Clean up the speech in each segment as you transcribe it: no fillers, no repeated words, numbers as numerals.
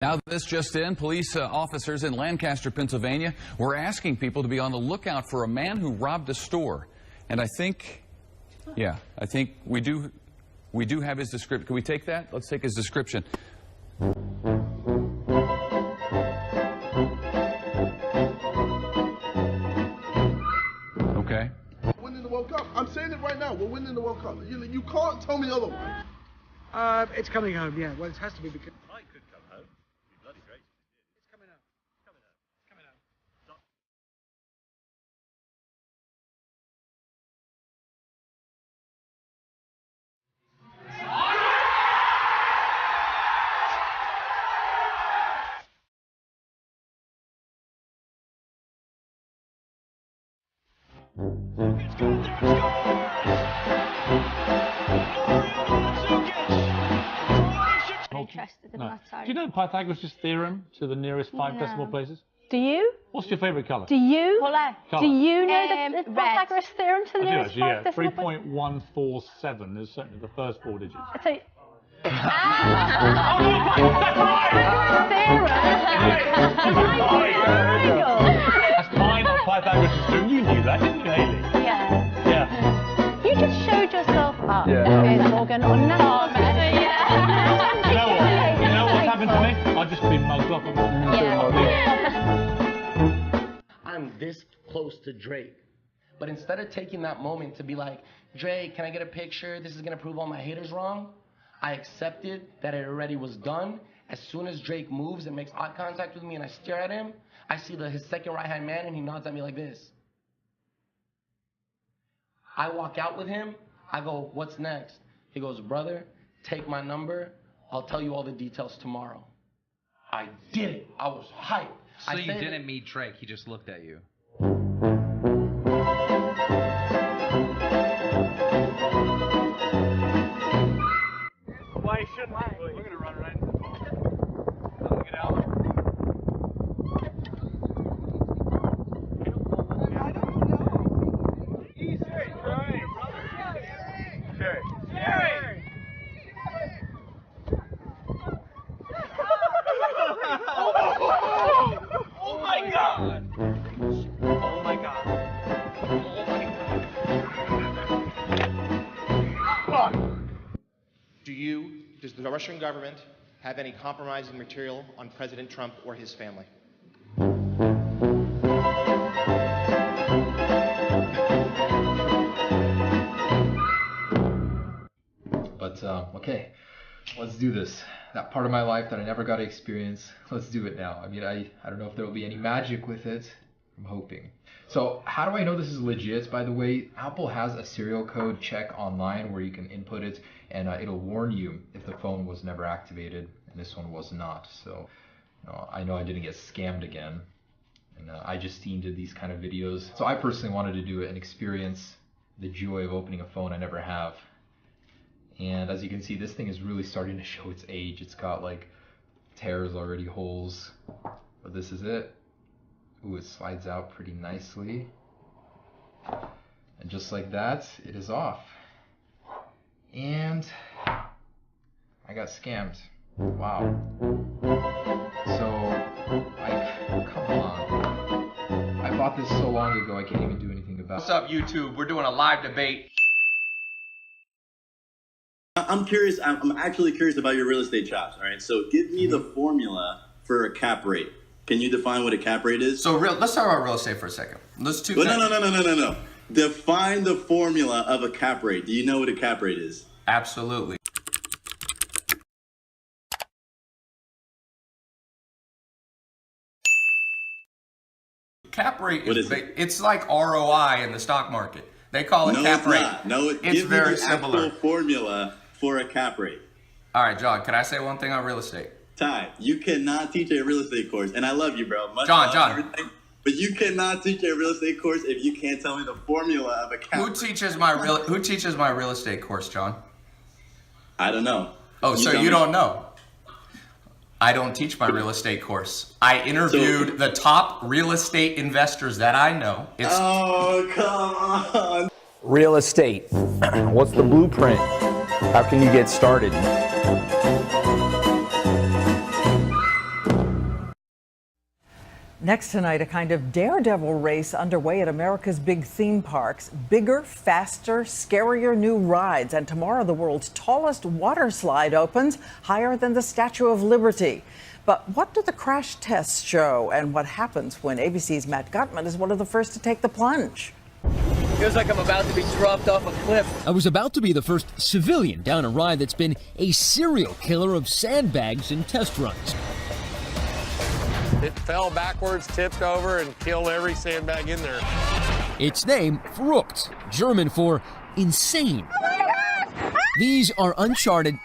Now this just in, police officers in Lancaster, Pennsylvania were asking people to be on the lookout for a man who robbed a store. And I think we do have his description. Can we take that? Let's take his description. Okay. We're winning the World Cup. I'm saying it right now. We're winning the World Cup. You can't tell me otherwise. It's coming home, yeah. Well, it has to be because... I could come home. It'd be bloody great. It's coming home. It's coming home. It's coming home. Interested in that, sorry. Do you know Pythagoras' theorem to the nearest 5 decimal places? Do you? What's your favourite colour? Do you? Colour. Do you know the Red. Pythagoras theorem to the I do nearest actually, 5 yeah. decimal places? 3.147 is certainly the first 4 digits. So, That's fine on Pythagoras' theorem. You knew that, didn't you, Hayley? Yeah. Yeah. You just showed yourself up, Morgan, on You know what's happened to me? I've just been mugged off. I'm this close to Drake. But instead of taking that moment to be like, Drake, can I get a picture? This is gonna prove all my haters wrong. I accepted that it already was done. As soon as Drake moves and makes eye contact with me and I stare at him, I see his second right-hand man and he nods at me like this. I walk out with him, I go, what's next? He goes, brother, take my number, I'll tell you all the details tomorrow. I did it, I was hyped. So you didn't meet Drake, he just looked at you. Why shouldn't I? We're gonna run right into the ball. Get out. Oh my God! Oh my God! Does the Russian government have any compromising material on President Trump or his family? But, okay, let's do this. That part of my life that I never got to experience, let's do it now. I mean, I don't know if there will be any magic with it. I'm hoping. So how do I know this is legit? By the way, Apple has a serial code check online where you can input it and it'll warn you if the phone was never activated, and this one was not. So I know I didn't get scammed again. And I just did these kind of videos. So I personally wanted to do it and experience the joy of opening a phone I never have. And as you can see, this thing is really starting to show its age. It's got like tears already, holes, but this is it. Ooh, it slides out pretty nicely. And just like that, it is off. And I got scammed. Wow. So, come on. I bought this so long ago, I can't even do anything about it. What's up, YouTube? We're doing a live debate. I'm curious, I'm actually curious about your real estate chops, all right? So give me the formula for a cap rate. Can you define what a cap rate is? So let's talk about real estate for a second. Let's do No. Define the formula of a cap rate. Do you know what a cap rate is? Absolutely. Cap rate is it's like ROI in the stock market. They call it cap rate. No, it's very similar. Actual formula for a cap rate. All right, John, can I say one thing on real estate? Ty, you cannot teach a real estate course, and I love you, bro. John. But you cannot teach a real estate course if you can't tell me the formula of a cap rate. Who teaches my real estate course, John? I don't know. Oh, so you don't know? I don't teach my real estate course. I interviewed the top real estate investors that I know. Oh, come on. Real estate. What's the blueprint? How can you get started? Next tonight, a kind of daredevil race underway at America's big theme parks. Bigger, faster, scarier new rides. And tomorrow, the world's tallest water slide opens, higher than the Statue of Liberty. But what do the crash tests show? And what happens when ABC's Matt Gutman is one of the first to take the plunge? Feels like I'm about to be dropped off a cliff. I was about to be the first civilian down a ride that's been a serial killer of sandbags and test runs. It fell backwards, tipped over, and killed every sandbag in there. Its name, Verrückt, German for insane. These are uncharted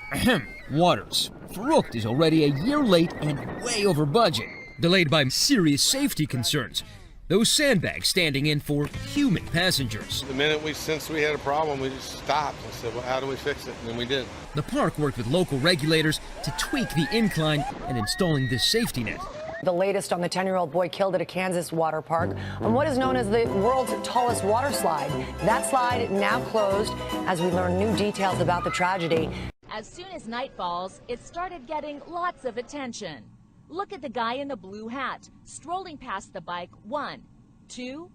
waters. Verrückt is already a year late and way over budget, delayed by serious safety concerns. Those sandbags standing in for human passengers. The minute we sensed we had a problem, we just stopped and said, well, how do we fix it? And then we did. The park worked with local regulators to tweak the incline and installing this safety net. The latest on the 10-year-old boy killed at a Kansas water park on what is known as the world's tallest water slide. That slide now closed as we learn new details about the tragedy. As soon as night falls, it started getting lots of attention. Look at the guy in the blue hat, strolling past the bike 1, 2,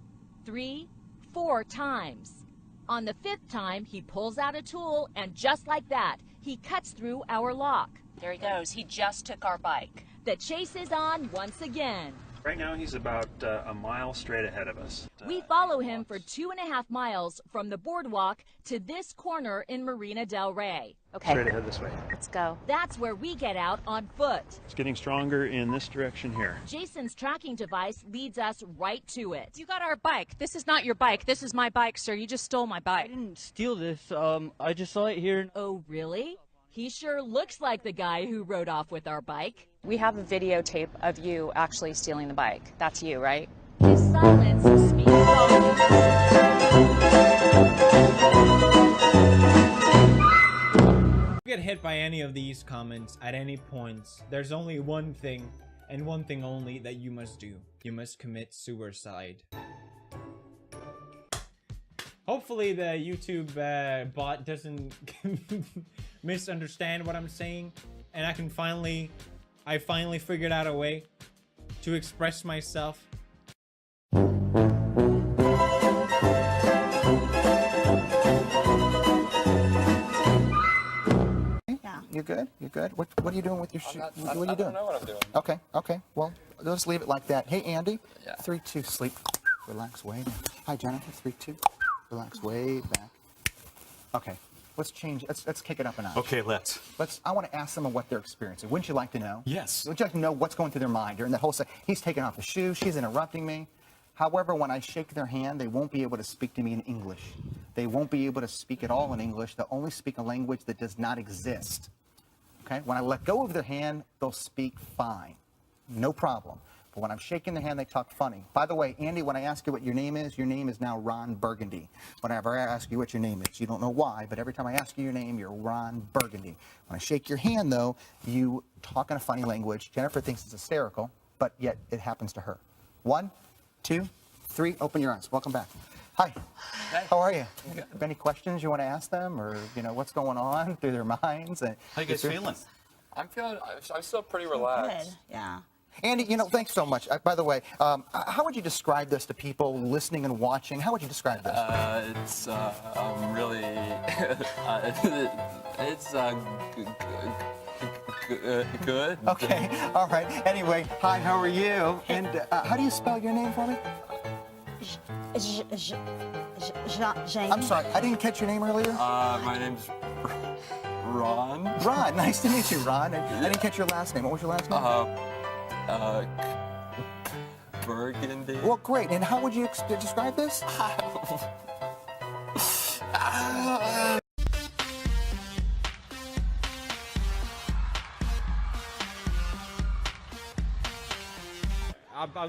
3, 4 times. On the 5th time, he pulls out a tool, and just like that, he cuts through our lock. There he goes. He just took our bike. The chase is on once again. Right now, he's about a mile straight ahead of us. We follow him for 2.5 miles from the boardwalk to this corner in Marina del Rey. Okay. Straight ahead this way. Let's go. That's where we get out on foot. It's getting stronger in this direction here. Jason's tracking device leads us right to it. You got our bike. This is not your bike. This is my bike, sir. You just stole my bike. I didn't steal this. I just saw it here. Oh, really? He sure looks like the guy who rode off with our bike. We have a videotape of you actually stealing the bike. That's you, right? His silence speaks volumes. If you get hit by any of these comments at any point, there's only one thing, and one thing only, that you must do. You must commit suicide. Hopefully the YouTube bot doesn't misunderstand what I'm saying, and I finally figured out a way to express myself. Yeah. You good? You good? What are you doing with your shoe? What are you doing? I don't know what I'm doing. Okay. Okay. Well, let's leave it like that. Hey, Andy. Yeah. 3, 2, sleep. Relax way down. Hi, Jennifer. 3, 2. Relax way back. Okay. Let's change. Let's kick it up a notch. Okay, let's. I want to ask them what they're experiencing. Wouldn't you like to know? Yes. Would you like to know what's going through their mind during the whole set? He's taking off the shoe. She's interrupting me. However, when I shake their hand, they won't be able to speak to me in English. They won't be able to speak at all in English. They'll only speak a language that does not exist. Okay? When I let go of their hand, they'll speak fine. No problem. But when I'm shaking their hand, they talk funny. By the way, Andy, when I ask you what your name is now Ron Burgundy. Whenever I ask you what your name is, you don't know why, but every time I ask you your name, you're Ron Burgundy. When I shake your hand, though, you talk in a funny language. Jennifer thinks it's hysterical, but yet it happens to her. 1, 2, 3, open your eyes. Welcome back. Hi. Hi. How are you? Any questions you want to ask them, or what's going on through their minds? How you guys feeling? I'm still pretty relaxed. Good. Yeah. Andy, thanks so much. By the way, how would you describe this to people listening and watching? How would you describe this? It's really, it's good. Okay, all right. Anyway, hi, how are you? And how do you spell your name for me? Jane. I'm sorry, I didn't catch your name earlier. My name's Ron. Ron, nice to meet you, Ron. I didn't catch your last name. What was your last name? Burgundy. Well, great. And how would you describe this? I'm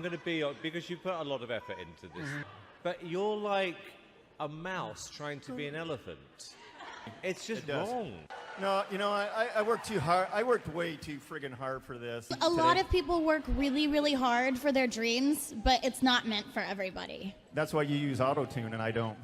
going to be, because you put a lot of effort into this, but you're like a mouse trying to be an elephant. It's just wrong. No, I worked too hard. I worked way too friggin' hard for this. A lot of people work really, really hard for their dreams, but it's not meant for everybody. That's why you use auto-tune and I don't.